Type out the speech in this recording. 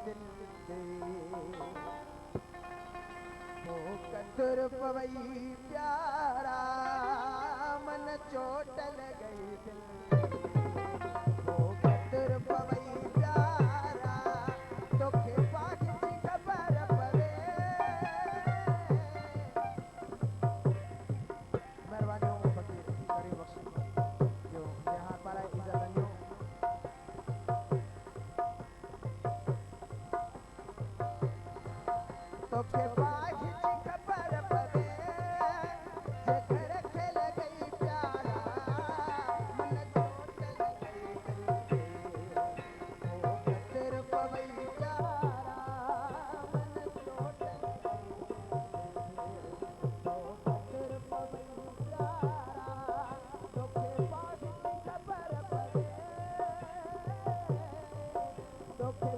दिल ते हो कतर पवई प्यारा मन चोट लॻई दिल हो कतर पवई प्यारा तोखे पाखी ख़बर पवे महिरबानी फ़क़ीर करीम बख़्श जो जहां पारा इज़त ॾियो तोखे पाखी ख़बर पवे जेकर खे लॻई प्यारा मन चोट लॻई दिल ते हो कतर पवई प्यारा मन चोट लॻई हो कतर पवई प्यारा तोखे पाखी ख़बर पवे तोखे